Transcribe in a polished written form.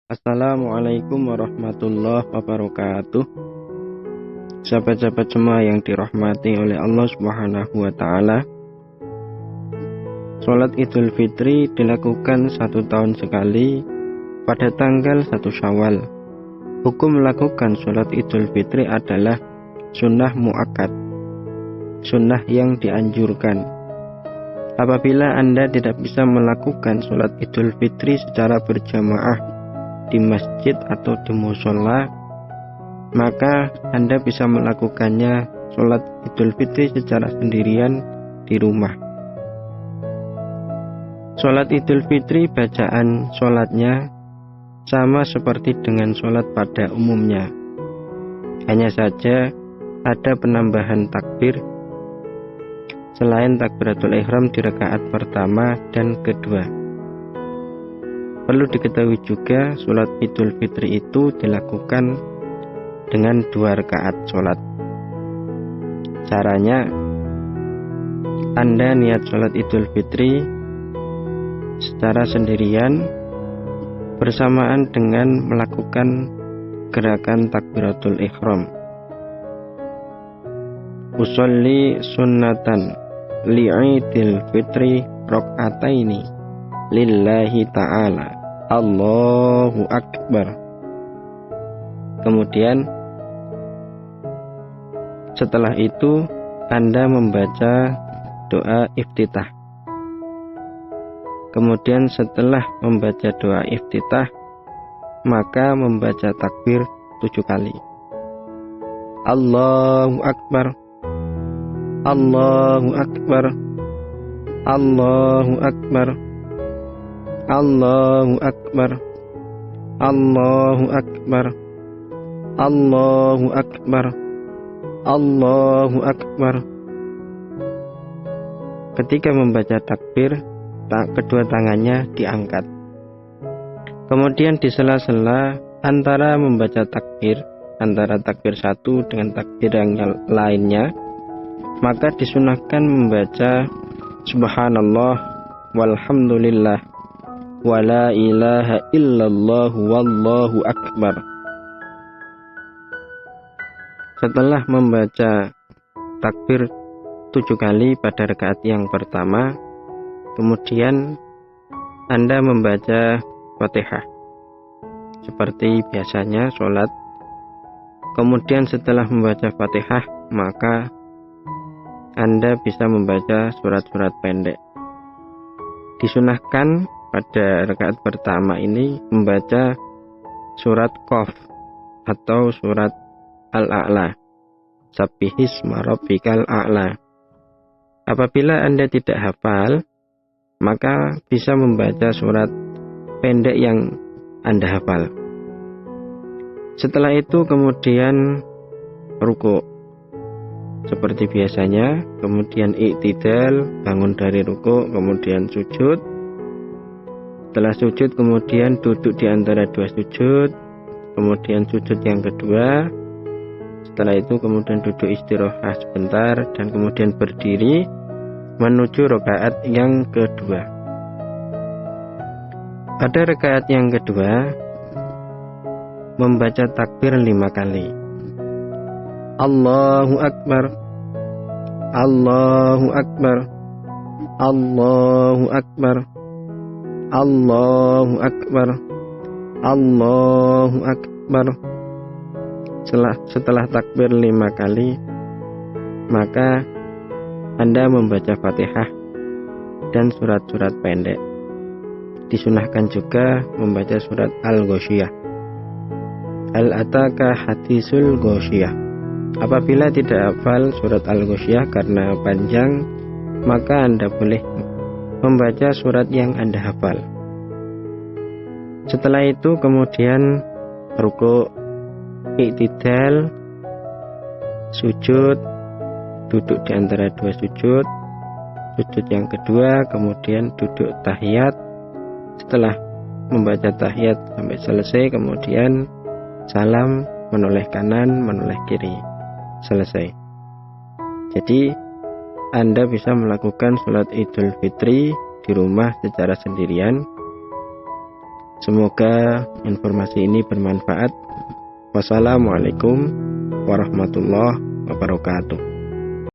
Assalamualaikum warahmatullahi wabarakatuh. Sahabat-sahabat semua yang dirahmati oleh Allah Subhanahu wa Ta'ala, sholat Idul Fitri dilakukan 1 tahun sekali pada tanggal 1 Syawal. Hukum melakukan sholat Idul Fitri adalah sunnah muakkad, sunnah yang dianjurkan. Apabila Anda tidak bisa melakukan sholat Idul Fitri secara berjamaah di masjid atau di mushola, maka Anda bisa melakukannya sholat Idul Fitri secara sendirian di rumah. Sholat Idul Fitri bacaan sholatnya sama seperti dengan sholat pada umumnya, hanya saja ada penambahan takbir selain takbiratul ihram di rakaat pertama dan kedua. Perlu diketahui juga, sholat Idul Fitri itu dilakukan dengan 2 rakaat sholat. Caranya, Anda niat sholat Idul Fitri secara sendirian bersamaan dengan melakukan gerakan takbiratul ihram. Usolli sunnatan li'idil fitri rok'ataini lillahi ta'ala, Allahu Akbar. Kemudian setelah itu Anda membaca doa iftitah. Kemudian setelah membaca doa iftitah, maka membaca takbir 7 kali. Allahu Akbar, Allahu Akbar, Allahu Akbar, Allahu Akbar, Allahu Akbar, Allahu Akbar, Allahu Akbar. Ketika membaca takbir, kedua tangannya diangkat. Kemudian di sela-sela antara membaca takbir, antara takbir satu dengan takbir yang lainnya, maka disunahkan membaca subhanallah walhamdulillah wala ilaha illallah wallahu akbar. Setelah membaca takbir 7 kali pada rakaat yang pertama, kemudian Anda membaca Fatihah seperti biasanya sholat. Kemudian setelah membaca Fatihah, maka Anda bisa membaca surat-surat pendek. Disunahkan pada rakaat pertama ini membaca surat Qaf atau surat Al-A'la, Sabbihisma rabbikal a'la. Apabila Anda tidak hafal, maka bisa membaca surat pendek yang Anda hafal. Setelah itu kemudian ruku seperti biasanya, kemudian i'tidal, bangun dari ruku, kemudian sujud. Setelah sujud kemudian duduk di antara 2 sujud, kemudian sujud yang kedua. Setelah itu kemudian duduk istirahat sebentar dan kemudian berdiri menuju rakaat yang kedua. Pada rakaat yang kedua membaca takbir 5 kali. Allahu Akbar, Allahu Akbar, Allahu Akbar, Allahu Akbar, Allahu Akbar. Setelah takbir 5 kali, maka Anda membaca Fatihah dan surat-surat pendek. Disunahkan juga membaca surat Al-Ghasyiyah, Hal ataka hadisul Ghasyiyah. Apabila tidak hafal surat Al-Ghasyiyah karena panjang, maka Anda boleh membaca surat yang Anda hafal. Setelah itu kemudian ruku, i'tidal, sujud, duduk di antara 2 sujud, sujud yang kedua, kemudian duduk tahiyat. Setelah membaca tahiyat sampai selesai, kemudian salam, menoleh kanan, menoleh kiri. Selesai. Jadi Anda bisa melakukan sholat Idul Fitri di rumah secara sendirian Semoga informasi ini bermanfaat. Wassalamualaikum warahmatullahi wabarakatuh.